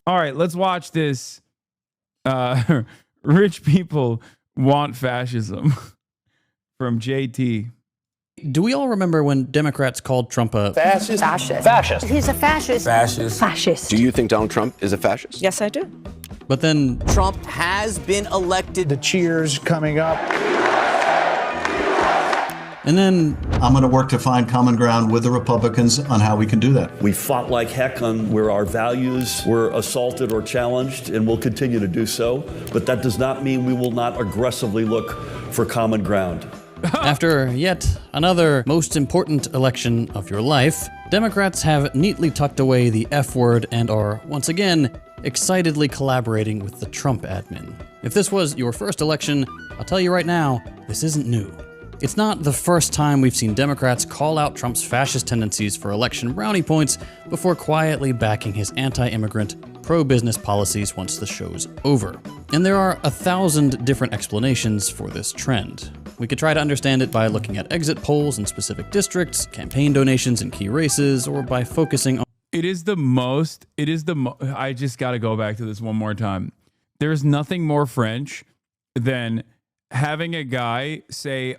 All right, let's watch this. Rich people want fascism from JT. Do we all remember when Democrats called Trump a fascist? Fascist. He's a fascist. Fascist. Fascist. Do you think Donald Trump is a fascist? Yes, I do. But then Trump has been elected. The cheers coming up. And then I'm going to work to find common ground with the Republicans on how we can do that. We fought like heck on where our values were assaulted or challenged, and we'll continue to do so. But that does not mean we will not aggressively look for common ground. after yet another most important election of your life, Democrats have neatly tucked away the F word and are, once again, excitedly collaborating with the Trump admin. If this was your first election, I'll tell you right now, this isn't new. It's not the first time we've seen Democrats call out Trump's fascist tendencies for election brownie points before quietly backing his anti-immigrant, pro-business policies once the show's over. And there are 1,000 different explanations for this trend. We could try to understand it by looking at exit polls in specific districts, campaign donations in key races, or by focusing on... I just gotta go back to this one more time. There's nothing more French than having a guy say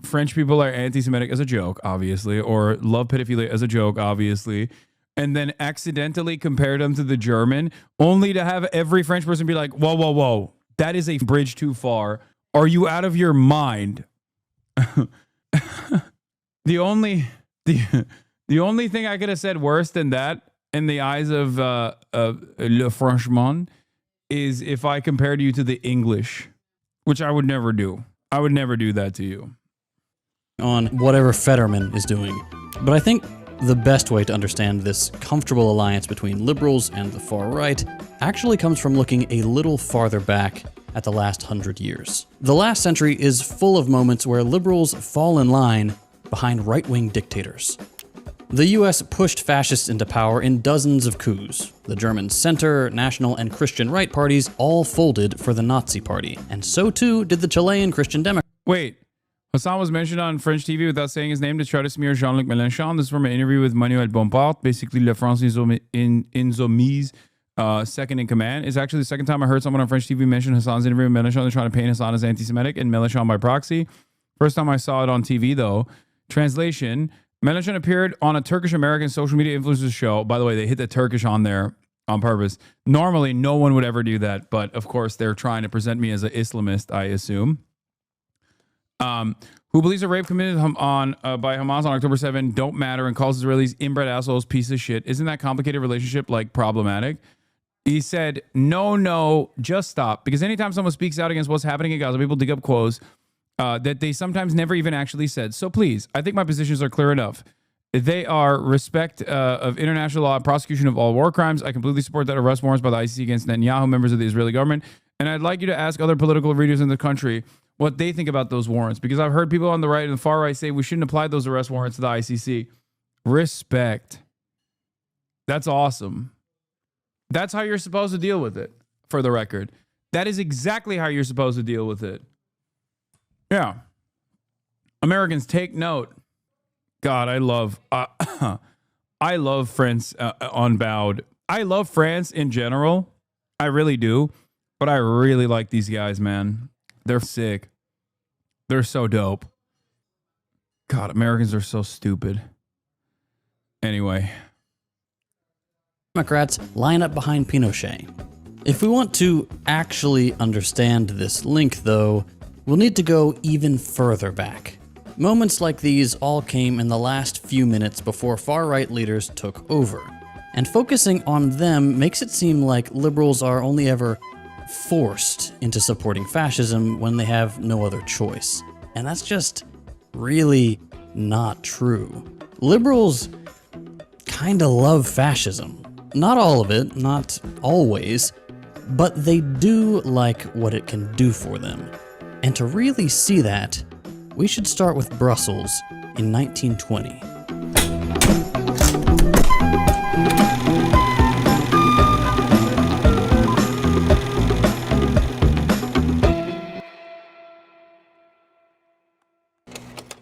French people are anti-Semitic as a joke, obviously, or love pedophilia as a joke, obviously, and then accidentally compare them to the German, only to have every French person be like, whoa, whoa, whoa, that is a bridge too far. Are you out of your mind? The only thing I could have said worse than that in the eyes of Le Frenchman is if I compared you to the English, which I would never do. I would never do that to you. On whatever Fetterman is doing. But I think the best way to understand this comfortable alliance between liberals and the far right actually comes from looking a little farther back at the last 100 years. The last century is full of moments where liberals fall in line behind right-wing dictators. The US pushed fascists into power in dozens of coups. The German center, national, and Christian right parties all folded for the Nazi party, and so too did the Chilean Christian Democrats. Wait, Hassan was mentioned on French TV without saying his name to try to smear Jean-Luc Mélenchon. This is from an interview with Manuel Bompard, basically Le France Insoumise, second in command. It's actually the second time I heard someone on French TV mention Hassan's interview with Mélenchon. They're trying to paint Hassan as anti-Semitic and Mélenchon by proxy. First time I saw it on TV, though. Translation: Mélenchon appeared on a Turkish-American social media influencers show. By the way, they hit the Turkish on there on purpose. Normally, no one would ever do that, but of course, they're trying to present me as an Islamist, I assume. Who believes a rape committed by Hamas on October 7 don't matter and calls Israelis inbred assholes piece of shit. Isn't that complicated relationship like problematic? He said, no, just stop. Because anytime someone speaks out against what's happening in Gaza, people dig up quotes that they sometimes never even actually said. So please, I think my positions are clear enough. They are respect of international law, prosecution of all war crimes. I completely support that arrest warrants by the ICC against Netanyahu, members of the Israeli government. And I'd like you to ask other political leaders in the country what they think about those warrants. Because I've heard people on the right and the far right say we shouldn't apply those arrest warrants to the ICC. Respect. That's awesome. That's how you're supposed to deal with it, for the record. That is exactly how you're supposed to deal with it. Yeah. Americans, take note. God, I love France unbowed. I love France in general. I really do. But I really like these guys, man. They're sick. They're so dope. God, Americans are so stupid. Anyway. Democrats line up behind Pinochet. If we want to actually understand this link, though, we'll need to go even further back. Moments like these all came in the last few minutes before far-right leaders took over. And focusing on them makes it seem like liberals are only ever forced into supporting fascism when they have no other choice. And that's just really not true. Liberals kinda love fascism. Not all of it, not always, but they do like what it can do for them. And to really see that, we should start with Brussels in 1920.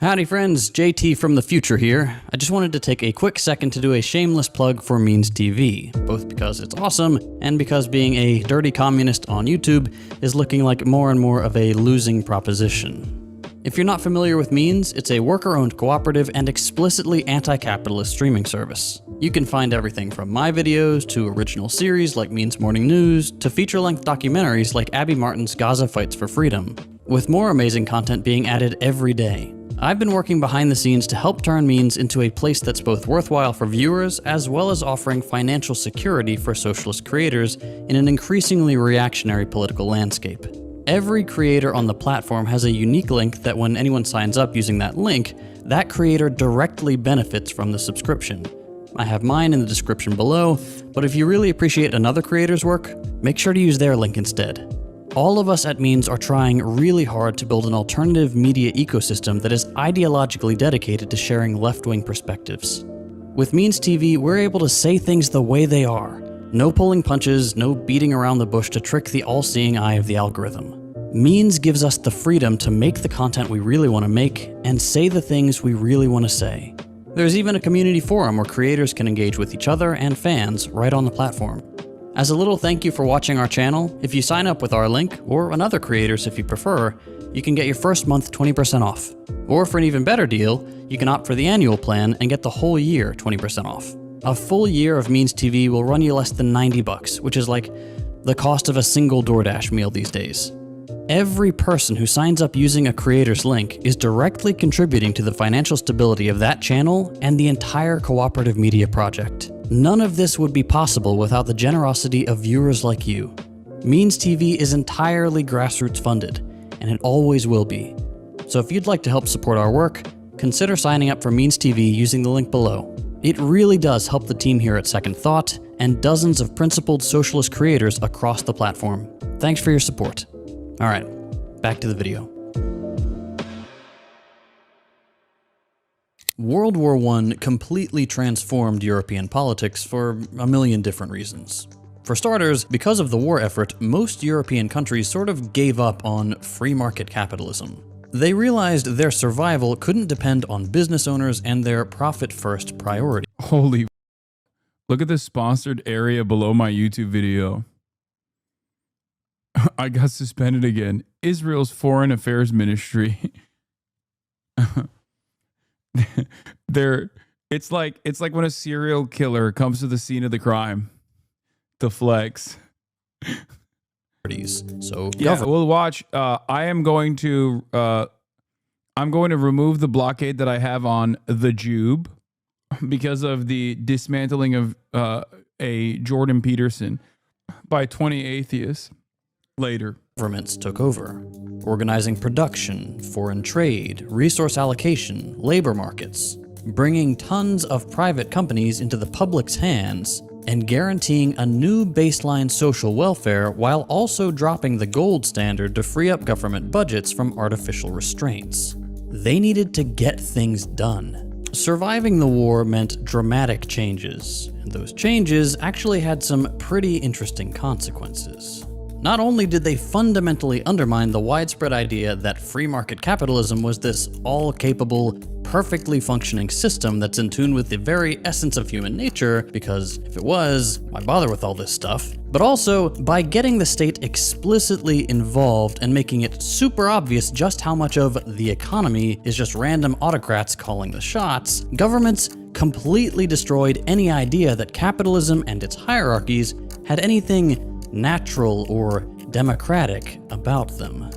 Howdy friends, JT from the future here. I just wanted to take a quick second to do a shameless plug for Means TV, both because it's awesome and because being a dirty communist on YouTube is looking like more and more of a losing proposition. If you're not familiar with Means, it's a worker-owned cooperative and explicitly anti-capitalist streaming service. You can find everything from my videos to original series like Means Morning News to feature-length documentaries like Abby Martin's Gaza Fights for Freedom, with more amazing content being added every day. I've been working behind the scenes to help turn Means into a place that's both worthwhile for viewers as well as offering financial security for socialist creators in an increasingly reactionary political landscape. Every creator on the platform has a unique link that when anyone signs up using that link, that creator directly benefits from the subscription. I have mine in the description below, but if you really appreciate another creator's work, make sure to use their link instead. All of us at Means are trying really hard to build an alternative media ecosystem that is ideologically dedicated to sharing left-wing perspectives. With Means TV, we're able to say things the way they are. No pulling punches, no beating around the bush to trick the all-seeing eye of the algorithm. Means gives us the freedom to make the content we really want to make and say the things we really want to say. There's even a community forum where creators can engage with each other and fans right on the platform. As a little thank you for watching our channel, if you sign up with our link, or another creators if you prefer, you can get your first month 20% off. Or for an even better deal, you can opt for the annual plan and get the whole year 20% off. A full year of Means TV will run you less than $90, which is like the cost of a single DoorDash meal these days. Every person who signs up using a creator's link is directly contributing to the financial stability of that channel and the entire cooperative media project. None of this would be possible without the generosity of viewers like you. Means TV is entirely grassroots funded, and it always will be. So if you'd like to help support our work, consider signing up for Means TV using the link below. It really does help the team here at Second Thought and dozens of principled socialist creators across the platform. Thanks for your support. All right, back to the video. World War I completely transformed European politics for a million different reasons. For starters, because of the war effort, most European countries sort of gave up on free market capitalism. They realized their survival couldn't depend on business owners and their profit-first priority. Holy, look at the sponsored area below my YouTube video. I got suspended again. Israel's Foreign Affairs Ministry. It's like when a serial killer comes to the scene of the crime. The flex. So yeah, we'll watch. I'm going to remove the blockade that I have on the Jube because of the dismantling of a Jordan Peterson by 20 atheists. Later, governments took over, organizing production, foreign trade, resource allocation, labor markets, bringing tons of private companies into the public's hands, and guaranteeing a new baseline social welfare while also dropping the gold standard to free up government budgets from artificial restraints. They needed to get things done. Surviving the war meant dramatic changes, and those changes actually had some pretty interesting consequences. Not only did they fundamentally undermine the widespread idea that free market capitalism was this all-capable, perfectly functioning system that's in tune with the very essence of human nature, because if it was, why bother with all this stuff? But also, by getting the state explicitly involved and making it super obvious just how much of the economy is just random autocrats calling the shots, governments completely destroyed any idea that capitalism and its hierarchies had anything natural or democratic about them.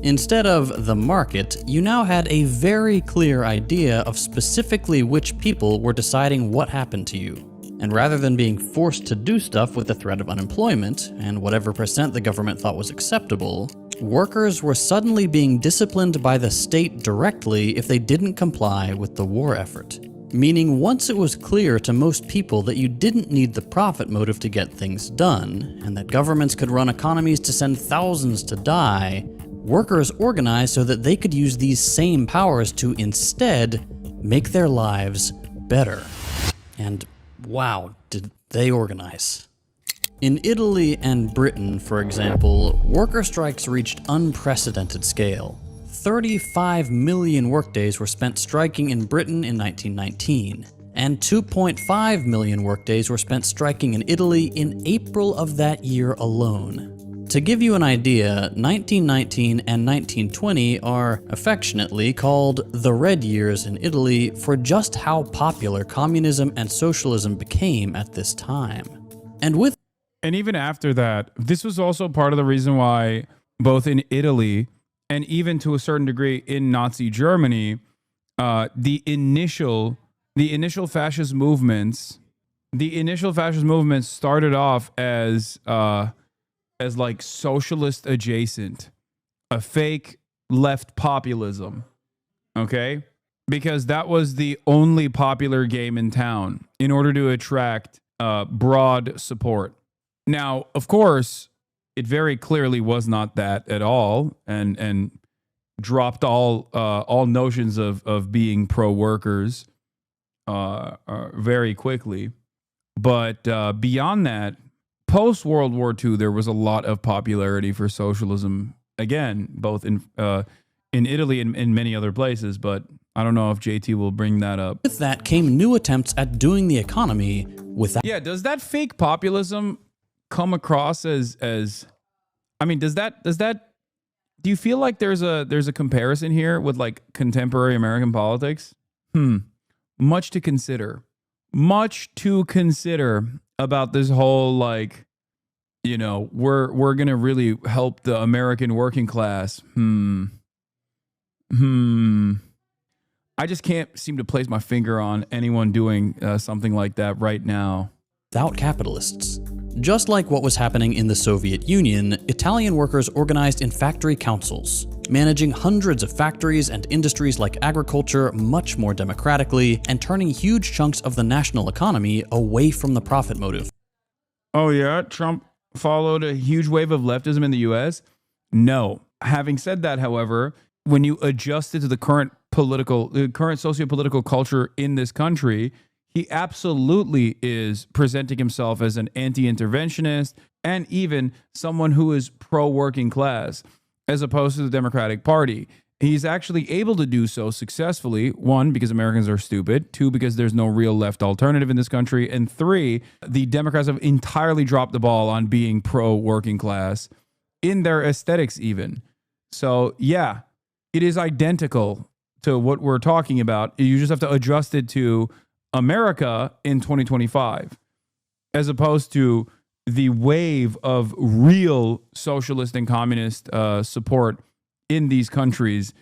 Instead of the market, you now had a very clear idea of specifically which people were deciding what happened to you. And rather than being forced to do stuff with the threat of unemployment and whatever percent the government thought was acceptable, workers were suddenly being disciplined by the state directly if they didn't comply with the war effort. Meaning once it was clear to most people that you didn't need the profit motive to get things done, and that governments could run economies to send thousands to die, workers organized so that they could use these same powers to instead make their lives better. And wow, did they organize. In Italy and Britain, for example, worker strikes reached unprecedented scale. 35 million workdays were spent striking in Britain in 1919, and 2.5 million workdays were spent striking in Italy in April of that year alone. To give you an idea, 1919 and 1920 are affectionately called the Red Years in Italy for just how popular communism and socialism became at this time. And even after that, this was also part of the reason why both in Italy and even to a certain degree in Nazi Germany, the initial fascist movements started off as like socialist adjacent, a fake left populism, okay? Because that was the only popular game in town in order to attract broad support. Now, of course, it very clearly was not that at all, and dropped all notions of being pro-workers very quickly. But beyond that, post-World War II, there was a lot of popularity for socialism, again, both in Italy and in many other places, but I don't know if JT will bring that up. With that came new attempts at doing the economy without... Yeah, does that fake populism come across as I mean, does that do you feel like there's a comparison here with like contemporary American politics? Much to consider about this whole, like, you know, we're gonna really help the American working class. I just can't seem to place my finger on anyone doing something like that right now. Without capitalists. Just like what was happening in the Soviet Union, Italian workers organized in factory councils, managing hundreds of factories and industries like agriculture much more democratically, and turning huge chunks of the national economy away from the profit motive. Oh yeah, Trump followed a huge wave of leftism in the US? No. Having said that, however, when you adjust it to the current socio-political culture in this country, he absolutely is presenting himself as an anti-interventionist and even someone who is pro-working class, as opposed to the Democratic Party. He's actually able to do so successfully. One, because Americans are stupid. Two, because there's no real left alternative in this country. And three, the Democrats have entirely dropped the ball on being pro-working class in their aesthetics even. So yeah, it is identical to what we're talking about. You just have to adjust it to America in 2025, as opposed to the wave of real socialist and communist support in these countries,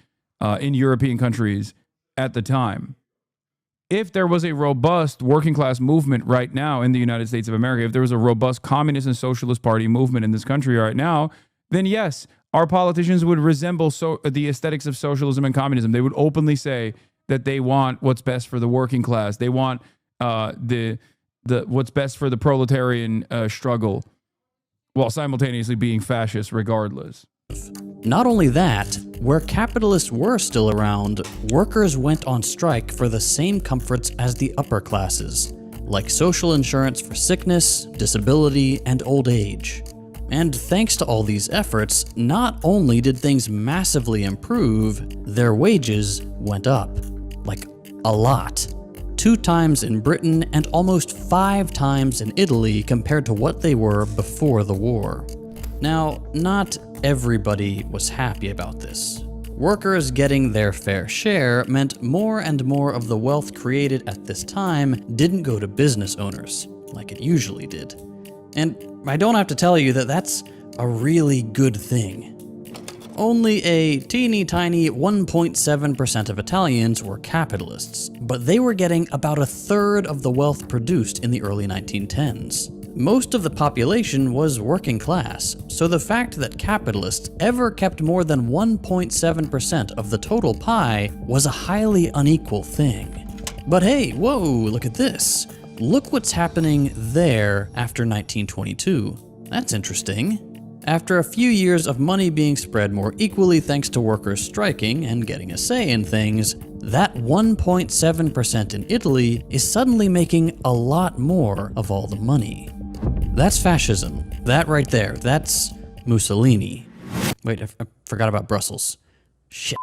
in European countries at the time. If there was a robust working class movement right now in the United States of America, if there was a robust communist and socialist party movement in this country right now, then yes, our politicians would resemble the aesthetics of socialism and communism. They would openly say that they want what's best for the working class. They want the what's best for the proletarian struggle, while simultaneously being fascist regardless. Not only that, where capitalists were still around, workers went on strike for the same comforts as the upper classes, like social insurance for sickness, disability, and old age. And thanks to all these efforts, not only did things massively improve, their wages went up. Like, a lot. 2 times in Britain and almost 5 times in Italy compared to what they were before the war. Now, not everybody was happy about this. Workers getting their fair share meant more and more of the wealth created at this time didn't go to business owners, like it usually did. And I don't have to tell you that that's a really good thing. Only a teeny tiny 1.7% of Italians were capitalists, but they were getting about 1/3 of the wealth produced in the early 1910s. Most of the population was working class, so the fact that capitalists ever kept more than 1.7% of the total pie was a highly unequal thing. But hey, whoa, look at this. Look what's happening there after 1922. That's interesting. After a few years of money being spread more equally thanks to workers striking and getting a say in things, that 1.7% in Italy is suddenly making a lot more of all the money. That's fascism. That right there, that's Mussolini. Wait, I forgot about Brussels. Shit.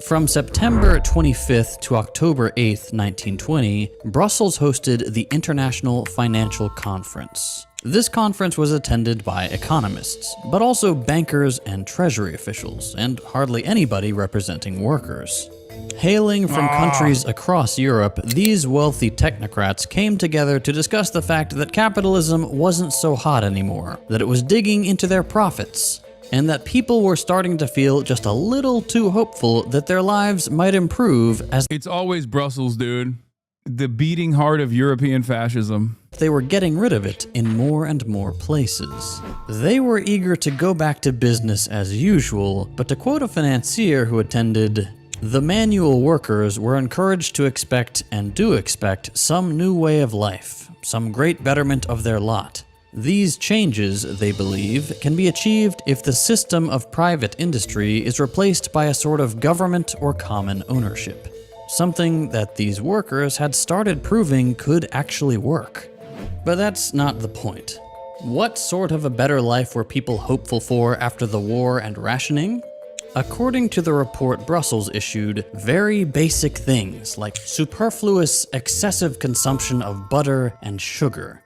From September 25th to October 8th, 1920, Brussels hosted the International Financial Conference. This conference was attended by economists, but also bankers and treasury officials, and hardly anybody representing workers. Hailing from countries across Europe, these wealthy technocrats came together to discuss the fact that capitalism wasn't so hot anymore, that it was digging into their profits, and that people were starting to feel just a little too hopeful that their lives might improve as It's always Brussels, dude. The beating heart of European fascism. they were getting rid of it in more and more places. They were eager to go back to business as usual, but to quote a financier who attended, the manual workers were encouraged to expect and do expect some new way of life, some great betterment of their lot. These changes, they believe, can be achieved if the system of private industry is replaced by a sort of government or common ownership, something that these workers had started proving could actually work. But that's not the point. What sort of a better life were people hopeful for after the war and rationing? According to the report Brussels issued, very basic things like superfluous, excessive consumption of butter and sugar.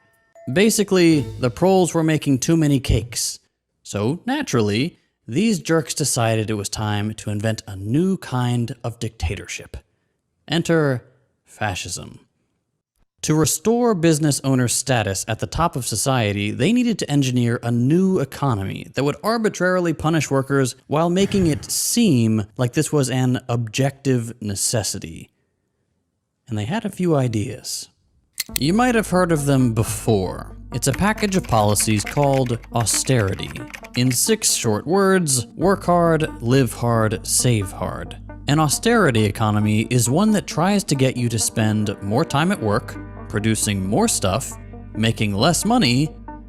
Basically, the proles were making too many cakes. So, naturally, these jerks decided it was time to invent a new kind of dictatorship. Enter fascism. To restore business owners' status at the top of society, they needed to engineer a new economy that would arbitrarily punish workers while making it seem like this was an objective necessity. And they had a few ideas. You might have heard of them before. It's a package of policies called austerity. In 6 short words, work hard, live hard, save hard. An austerity economy is one that tries to get you to spend more time at work, producing more stuff, making less money,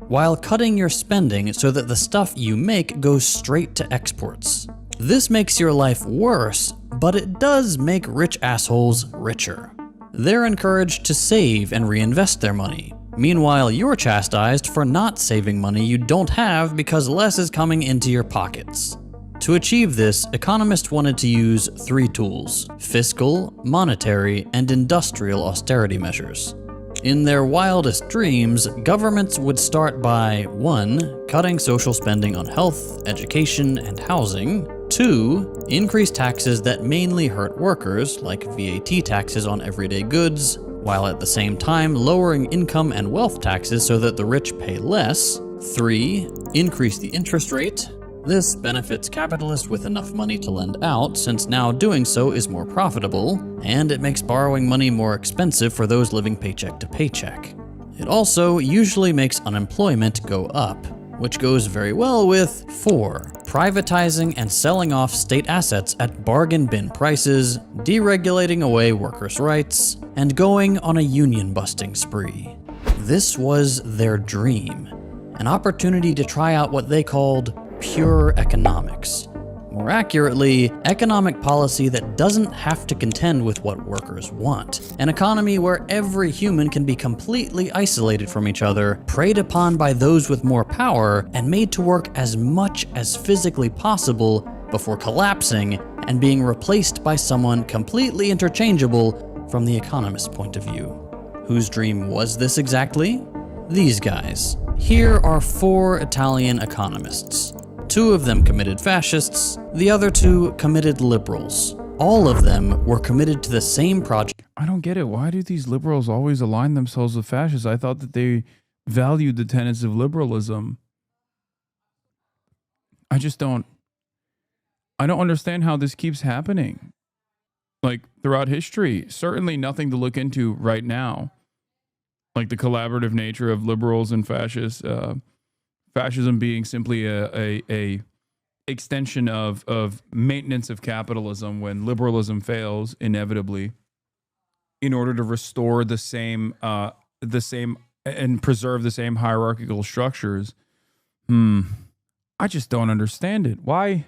while cutting your spending so that the stuff you make goes straight to exports. This makes your life worse, but it does make rich assholes richer. They're encouraged to save and reinvest their money. Meanwhile, you're chastised for not saving money you don't have because less is coming into your pockets. To achieve this, economists wanted to use 3 tools: fiscal, monetary, and industrial austerity measures. In their wildest dreams, governments would start by 1. Cutting social spending on health, education, and housing. 2. Increase taxes that mainly hurt workers, like VAT taxes on everyday goods, while at the same time lowering income and wealth taxes so that the rich pay less. 3. Increase the interest rate. This benefits capitalists with enough money to lend out, since now doing so is more profitable, and it makes borrowing money more expensive for those living paycheck to paycheck. It also usually makes unemployment go up, which goes very well with 4. Privatizing and selling off state assets at bargain bin prices, deregulating away workers' rights, and going on a union-busting spree. This was their dream, an opportunity to try out what they called pure economics. More accurately, economic policy that doesn't have to contend with what workers want. An economy where every human can be completely isolated from each other, preyed upon by those with more power, and made to work as much as physically possible before collapsing and being replaced by someone completely interchangeable from the economist's point of view. Whose dream was this exactly? These guys. Here are 4 Italian economists. 2 of them committed fascists, the other 2 committed liberals. All of them were committed to the same project. I don't get it. Why do these liberals always align themselves with fascists? I thought that they valued the tenets of liberalism. I don't understand how this keeps happening. Like throughout history, certainly nothing to look into right now. Like the collaborative nature of liberals and fascists, fascism being simply a extension of maintenance of capitalism when liberalism fails inevitably, in order to restore the same and preserve the same hierarchical structures. I just don't understand it. Why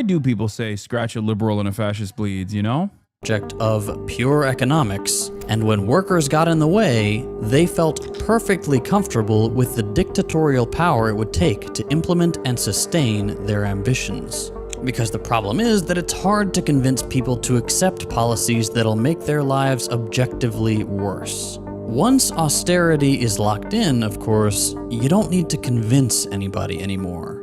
do people say scratch a liberal and a fascist bleeds, you know? Object of pure economics, and when workers got in the way, they felt perfectly comfortable with the dictatorial power it would take to implement and sustain their ambitions. Because the problem is that it's hard to convince people to accept policies that'll make their lives objectively worse. Once austerity is locked in, of course, you don't need to convince anybody anymore.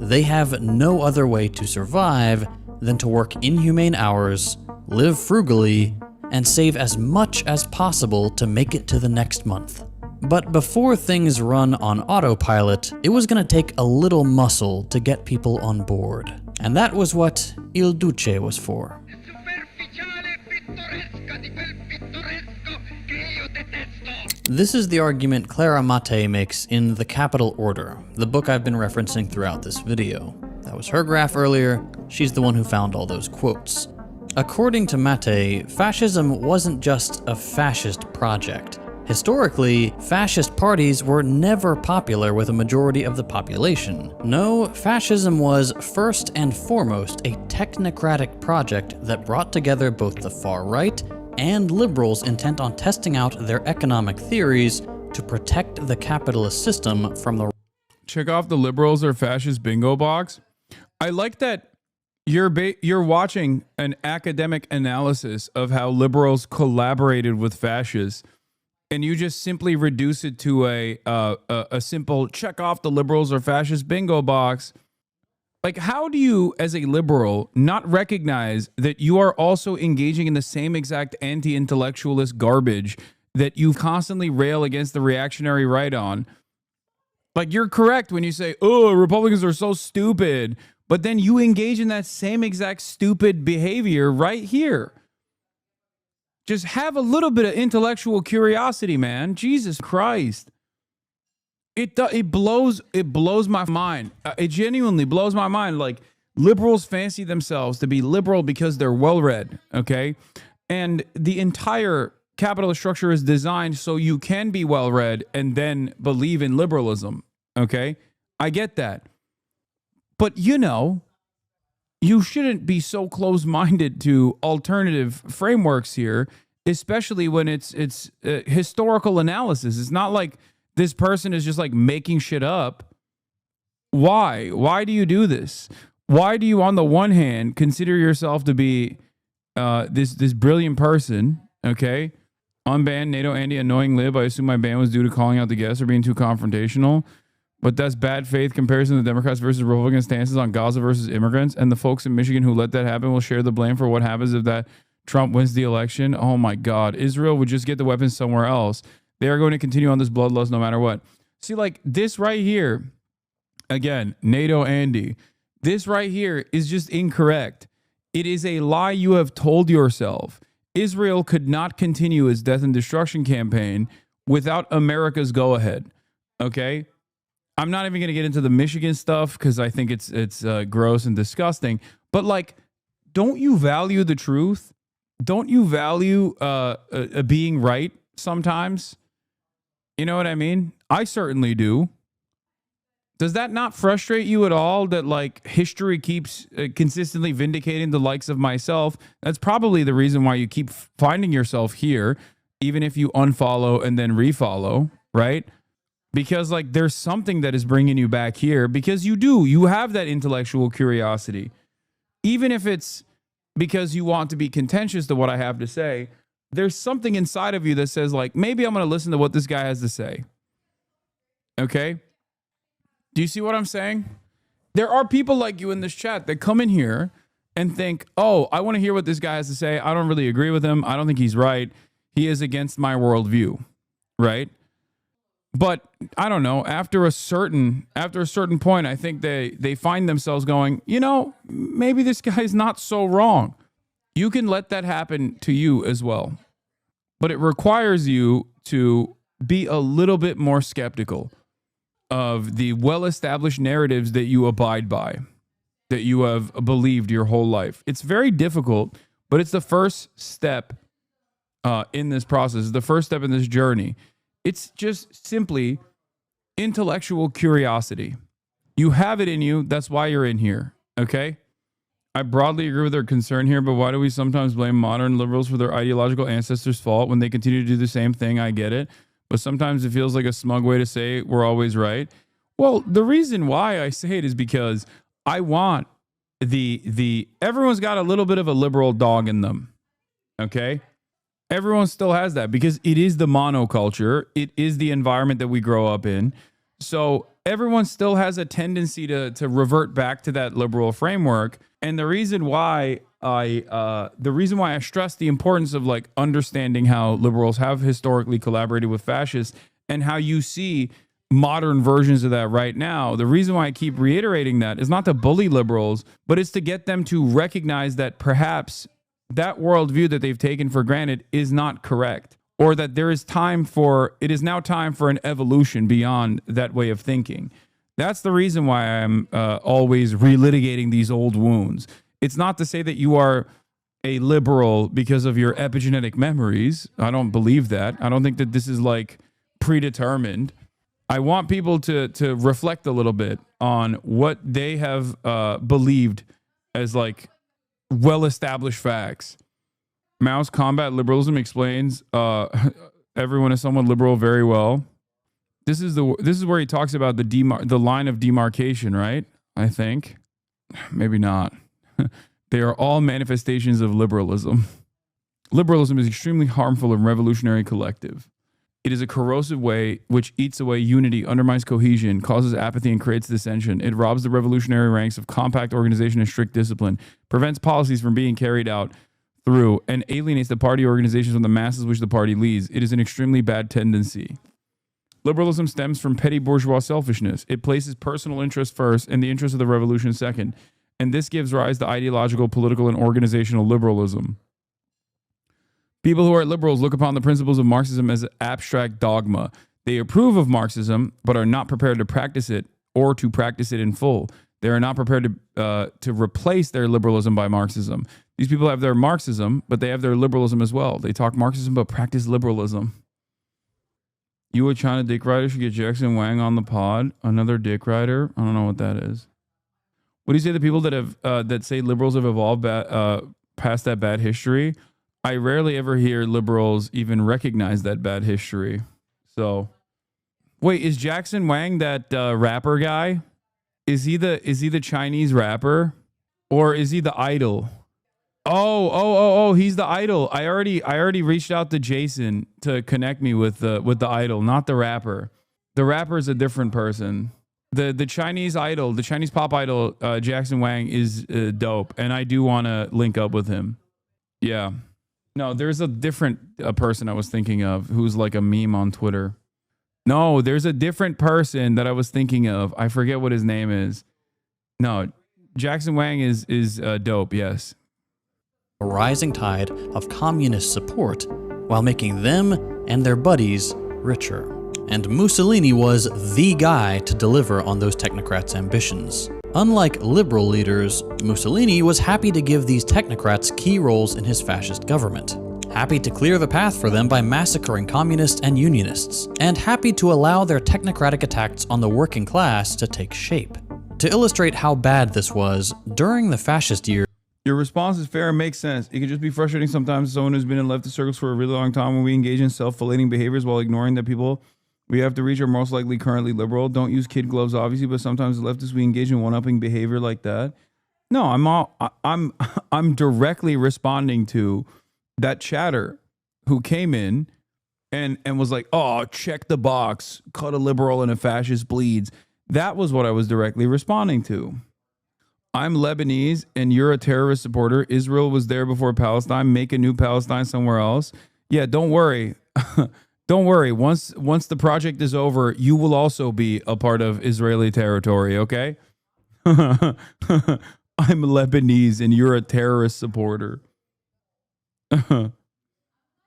They have no other way to survive than to work inhumane hours, live frugally, and save as much as possible to make it to the next month. But before things run on autopilot, it was going to take a little muscle to get people on board. And that was what Il Duce was for. This is the argument Clara Mattei makes in The Capital Order, the book I've been referencing throughout this video. That was her graph earlier. She's the one who found all those quotes. According to Mattei, fascism wasn't just a fascist project. Historically, fascist parties were never popular with a majority of the population. No, fascism was first and foremost a technocratic project that brought together both the far right and liberals intent on testing out their economic theories to protect the capitalist system from the... Check off the liberals or fascist bingo box. I like that you're watching an academic analysis of how liberals collaborated with fascists, and you just simply reduce it to a simple check off the liberals or fascist bingo box. Like, how do you, as a liberal, not recognize that you are also engaging in the same exact anti-intellectualist garbage that you constantly rail against the reactionary right on? Like, you're correct when you say, oh, Republicans are so stupid, but then you engage in that same exact stupid behavior right here. Just have a little bit of intellectual curiosity, man. Jesus Christ. It blows my mind. It genuinely blows my mind. Like, liberals fancy themselves to be liberal because they're well-read, okay? And the entire capitalist structure is designed so you can be well-read and then believe in liberalism, okay? I get that. But, you know, you shouldn't be so close-minded to alternative frameworks here, especially when it's historical analysis. It's not like this person is just like making shit up. Why? Why do you do this? Why do you, on the one hand, consider yourself to be this brilliant person, okay? Unban NATO Andy annoying lib. I assume my ban was due to calling out the guests or being too confrontational. But that's bad faith comparison to the Democrats versus Republican stances on Gaza versus immigrants. And the folks in Michigan who let that happen will share the blame for what happens if that Trump wins the election. Oh my God. Israel would just get the weapons somewhere else. They are going to continue on this bloodlust no matter what. See, like this right here, again, NATO Andy, this right here is just incorrect. It is a lie you have told yourself. Israel could not continue its death and destruction campaign without America's go-ahead. Okay? I'm not even going to get into the Michigan stuff because I think it's gross and disgusting. But like, don't you value the truth? Don't you value being right sometimes? You know what I mean? I certainly do. Does that not frustrate you at all that like history keeps consistently vindicating the likes of myself? That's probably the reason why you keep finding yourself here, even if you unfollow and then refollow, right? Because like there's something that is bringing you back here because you have that intellectual curiosity. Even if it's because you want to be contentious to what I have to say, there's something inside of you that says like, maybe I'm going to listen to what this guy has to say. Okay? Do you see what I'm saying? There are people like you in this chat that come in here and think, oh, I want to hear what this guy has to say. I don't really agree with him. I don't think he's right. He is against my worldview, right? But I don't know. After a certain point, I think they find themselves going, you know, maybe this guy's not so wrong. You can let that happen to you as well. But it requires you to be a little bit more skeptical of the well-established narratives that you abide by, that you have believed your whole life. It's very difficult, but it's the first step in this process, the first step in this journey. It's just simply intellectual curiosity. You have it in you. That's why you're in here. Okay? I broadly agree with their concern here, but why do we sometimes blame modern liberals for their ideological ancestors' fault when they continue to do the same thing? I get it, but sometimes it feels like a smug way to say we're always right. Well, the reason why I say it is because I want everyone's got a little bit of a liberal dog in them. Okay? Everyone still has that because it is the monoculture. It is the environment that we grow up in. So everyone still has a tendency to revert back to that liberal framework. And the reason why I stress the importance of like understanding how liberals have historically collaborated with fascists and how you see modern versions of that right now. The reason why I keep reiterating that is not to bully liberals, but it's to get them to recognize that perhaps that worldview that they've taken for granted is not correct, or that it is now time for an evolution beyond that way of thinking. That's the reason why I'm always relitigating these old wounds. It's not to say that you are a liberal because of your epigenetic memories. I don't believe that. I don't think that this is like predetermined. I want people to reflect a little bit on what they have believed as like well-established facts. Mao's combat liberalism explains everyone is somewhat liberal very well. This is where he talks about the line of demarcation, right? I think maybe not. They are all manifestations of liberalism. Liberalism is extremely harmful and revolutionary collective. It is a corrosive way which eats away unity, undermines cohesion, causes apathy, and creates dissension. It robs the revolutionary ranks of compact organization and strict discipline, prevents policies from being carried out through, and alienates the party organizations from the masses which the party leads. It is an extremely bad tendency. Liberalism stems from petty bourgeois selfishness. It places personal interest first and the interest of the revolution second. And this gives rise to ideological, political, and organizational liberalism. People who are liberals look upon the principles of Marxism as abstract dogma. They approve of Marxism, but are not prepared to practice it or to practice it in full. They are not prepared to replace their liberalism by Marxism. These people have their Marxism, but they have their liberalism as well. They talk Marxism, but practice liberalism. You a China dick rider should get Jackson Wang on the pod. Another dick rider? I don't know what that is. What do you say to people that have that say liberals have evolved past that bad history? I rarely ever hear liberals even recognize that bad history. So, wait, is Jackson Wang that rapper guy? Is he the Chinese rapper, or is he the idol? Oh, he's the idol. I already reached out to Jason to connect me with the idol, not the rapper. The rapper is a different person. The Chinese idol, the Chinese pop idol, Jackson Wang is dope, and I do want to link up with him. Yeah. No, there's a different person I was thinking of who's like a meme on Twitter. No, there's a different person that I was thinking of. I forget what his name is. No, Jackson Wang is dope, yes. A rising tide of communist support while making them and their buddies richer. And Mussolini was the guy to deliver on those technocrats' ambitions. Unlike liberal leaders, Mussolini was happy to give these technocrats key roles in his fascist government, happy to clear the path for them by massacring communists and unionists, and happy to allow their technocratic attacks on the working class to take shape. To illustrate how bad this was, during the fascist years, your response is fair and makes sense. It can just be frustrating sometimes as someone who's been in leftist circles for a really long time when we engage in self-filleting behaviors while ignoring that people we have to reach are most likely currently liberal. Don't use kid gloves, obviously, but sometimes the leftists we engage in one-upping behavior like that. No, I'm directly responding to that chatter who came in and was like, oh, check the box, cut a liberal and a fascist bleeds. That was what I was directly responding to. I'm Lebanese and you're a terrorist supporter. Israel was there before Palestine. Make a new Palestine somewhere else. Yeah, don't worry. Don't worry. Once the project is over, you will also be a part of Israeli territory, okay? I'm Lebanese and you're a terrorist supporter.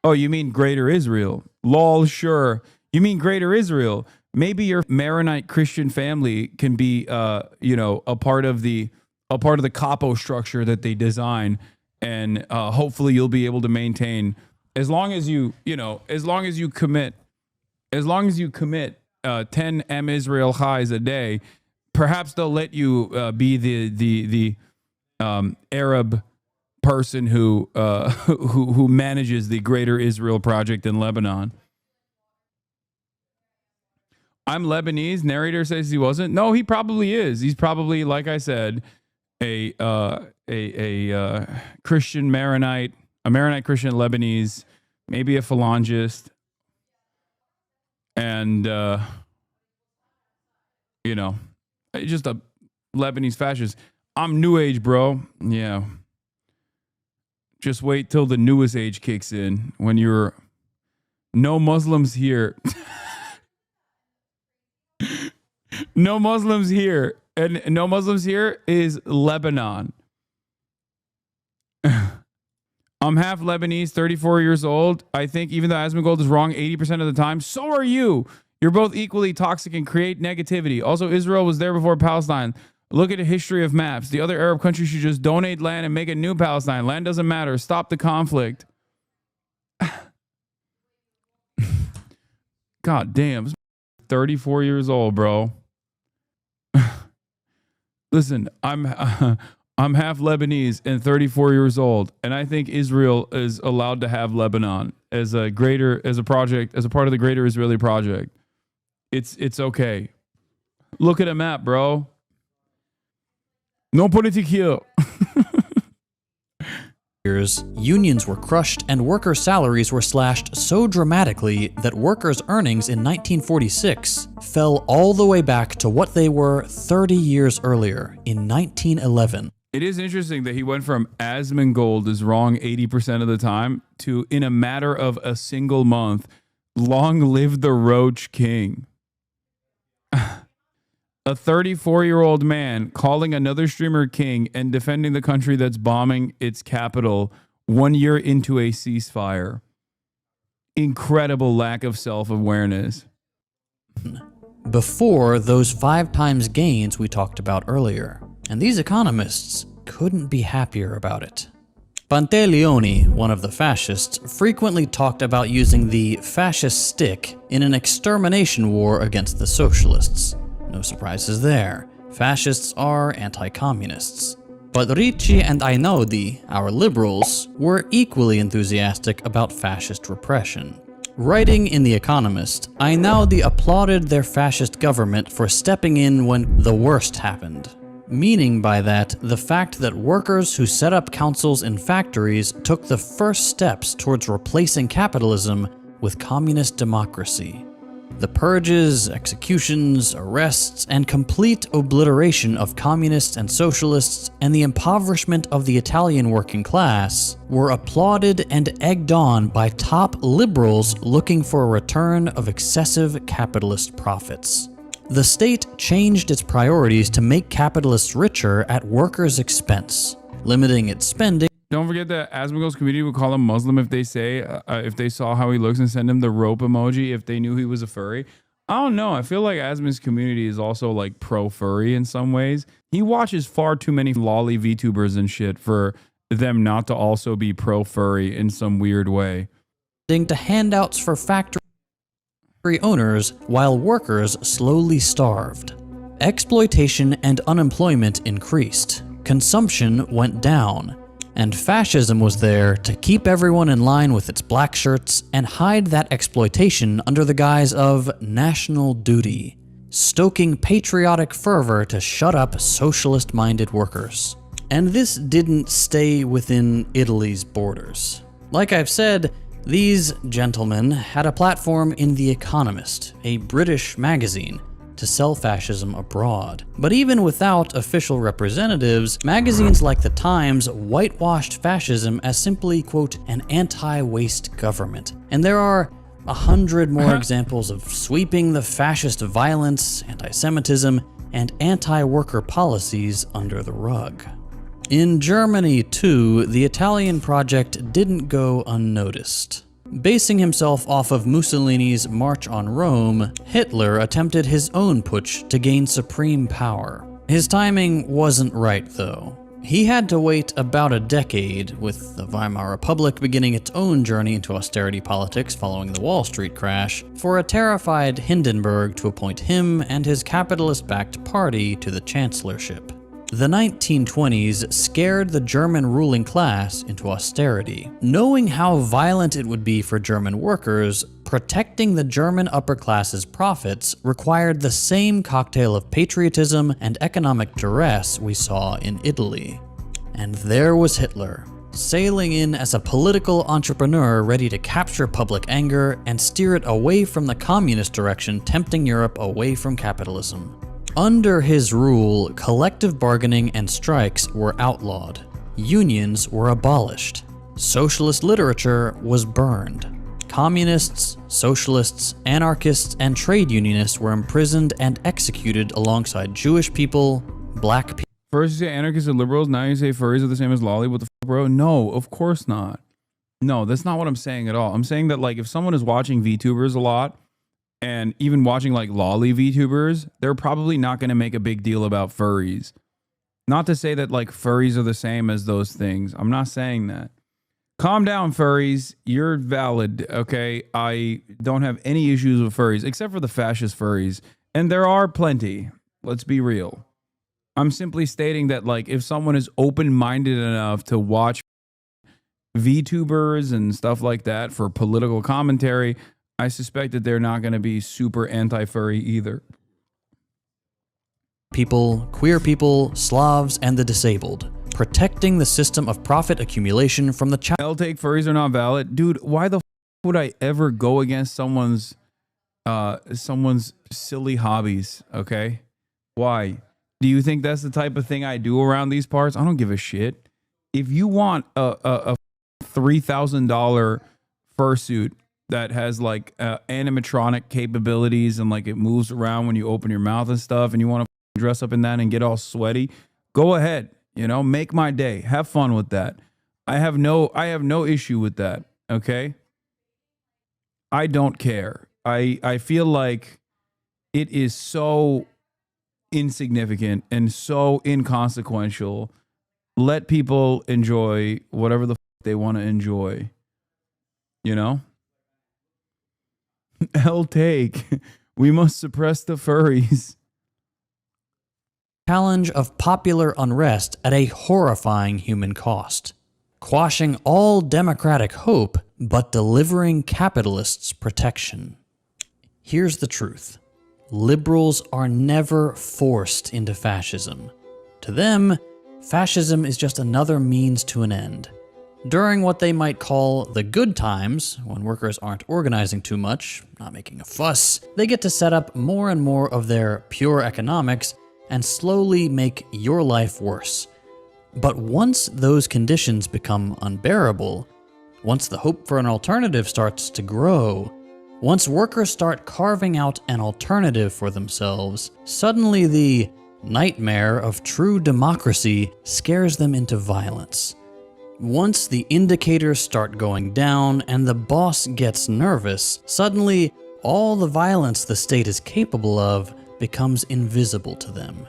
Oh, you mean Greater Israel? Lol, sure. You mean Greater Israel? Maybe your Maronite Christian family can be a part of the capo structure that they design, and hopefully you'll be able to maintain as long as you commit 10 Israel highs a day. Perhaps they'll let you be the Arab person who who manages the Greater Israel Project in Lebanon. I'm Lebanese. Narrator says he wasn't. No, he probably is. He's probably, like I said, a Christian Maronite, a Maronite Christian Lebanese, maybe a phalangist, and you know, just a Lebanese fascist. I'm New Age, bro. Yeah. Just wait till the newest age kicks in when you're no Muslims here. No Muslims here. And no Muslims here is Lebanon. I'm half Lebanese, 34 years old. I think even though Asmongold is wrong 80% of the time, so are you. You're both equally toxic and create negativity. Also, Israel was there before Palestine. Look at the history of maps. The other Arab countries should just donate land and make a new Palestine. Land doesn't matter. Stop the conflict. God damn. 34 years old, bro. Listen, I'm half Lebanese and 34 years old, and I think Israel is allowed to have Lebanon as a project, as a part of the greater Israeli project. It's okay. Look at a map, bro. No politique here. Unions were crushed and workers' salaries were slashed so dramatically that workers' earnings in 1946 fell all the way back to what they were 30 years earlier, in 1911. It is interesting that he went from Asmongold is wrong 80% of the time to, in a matter of a single month, long live the Roach King. A 34-year-old man calling another streamer king and defending the country that's bombing its capital 1 year into a ceasefire. Incredible lack of self-awareness. Before those 5 times gains we talked about earlier. And these economists couldn't be happier about it. Pantaleone, one of the fascists, frequently talked about using the fascist stick in an extermination war against the socialists. No surprises there. Fascists are anti-communists. But Ricci and Einaudi, our liberals, were equally enthusiastic about fascist repression. Writing in The Economist, Einaudi applauded their fascist government for stepping in when the worst happened. Meaning by that, the fact that workers who set up councils in factories took the first steps towards replacing capitalism with communist democracy. The purges, executions, arrests, and complete obliteration of communists and socialists and the impoverishment of the Italian working class were applauded and egged on by top liberals looking for a return of excessive capitalist profits. The state changed its priorities to make capitalists richer at workers' expense, limiting its spending. Don't forget that Asmongold's community would call him Muslim if they saw how he looks and send him the rope emoji if they knew he was a furry. I don't know. I feel like Asmon's community is also like pro-furry in some ways. He watches far too many lolly VTubers and shit for them not to also be pro-furry in some weird way. To handouts for factory owners while workers slowly starved. Exploitation and unemployment increased. Consumption went down. And fascism was there to keep everyone in line with its black shirts and hide that exploitation under the guise of national duty, stoking patriotic fervor to shut up socialist-minded workers. And this didn't stay within Italy's borders. Like I've said, these gentlemen had a platform in The Economist, a British magazine, to sell fascism abroad. But even without official representatives, magazines like The Times whitewashed fascism as simply, quote, an anti-waste government. And there are 100 more examples of sweeping the fascist violence, anti-Semitism, and anti-worker policies under the rug. In Germany, too, the Italian project didn't go unnoticed. Basing himself off of Mussolini's March on Rome, Hitler attempted his own putsch to gain supreme power. His timing wasn't right, though. He had to wait about a decade, with the Weimar Republic beginning its own journey into austerity politics following the Wall Street crash, for a terrified Hindenburg to appoint him and his capitalist-backed party to the chancellorship. The 1920s scared the German ruling class into austerity. Knowing how violent it would be for German workers, protecting the German upper class's profits required the same cocktail of patriotism and economic duress we saw in Italy. And there was Hitler, sailing in as a political entrepreneur ready to capture public anger and steer it away from the communist direction, tempting Europe away from capitalism. Under his rule, collective bargaining and strikes were outlawed. Unions were abolished. Socialist literature was burned. Communists, socialists, anarchists, and trade unionists were imprisoned and executed alongside Jewish people, black people. First you say anarchists and liberals, now you say furries are the same as lolly. What the fuck, bro? No, of course not. No, that's not what I'm saying at all. I'm saying that, like, if someone is watching VTubers a lot, and even watching like lolly VTubers, they're probably not going to make a big deal about furries. Not to say that like furries are the same as those things. I'm not saying that. Calm down, furries. You're valid, okay? I don't have any issues with furries, except for the fascist furries. And there are plenty. Let's be real. I'm simply stating that, like, if someone is open-minded enough to watch VTubers and stuff like that for political commentary, I suspect that they're not going to be super anti-furry either. People, queer people, Slavs, and the disabled, protecting the system of profit accumulation from the child. I'll take furries are not valid. Dude, why the f would I ever go against someone's silly hobbies, okay? Why? Do you think that's the type of thing I do around these parts? I don't give a shit. If you want a $3,000 fursuit that has like animatronic capabilities and like it moves around when you open your mouth and stuff, and you want to dress up in that and get all sweaty, go ahead, you know, make my day. Have fun with that. I have no issue with that, okay? I don't care. I feel like it is so insignificant and so inconsequential. Let people enjoy whatever the f they want to enjoy, you know? Hell take. We must suppress the furries. Challenge of popular unrest at a horrifying human cost. Quashing all democratic hope, but delivering capitalists protection. Here's the truth. Liberals are never forced into fascism. To them, fascism is just another means to an end. During what they might call the good times, when workers aren't organizing too much, not making a fuss, they get to set up more and more of their pure economics and slowly make your life worse. But once those conditions become unbearable, once the hope for an alternative starts to grow, once workers start carving out an alternative for themselves, suddenly the nightmare of true democracy scares them into violence. Once the indicators start going down and the boss gets nervous, suddenly all the violence the state is capable of becomes invisible to them.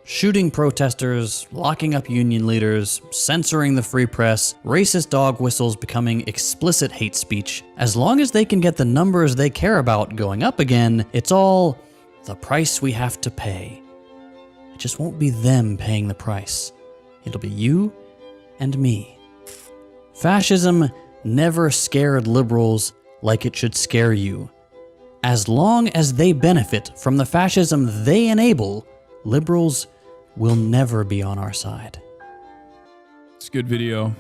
Shooting protesters, locking up union leaders, censoring the free press, racist dog whistles becoming explicit hate speech. As long as they can get the numbers they care about going up again, it's all the price we have to pay. It just won't be them paying the price. It'll be you and me. Fascism never scared liberals like it should scare you. As long as they benefit from the fascism they enable, liberals will never be on our side. It's a good video.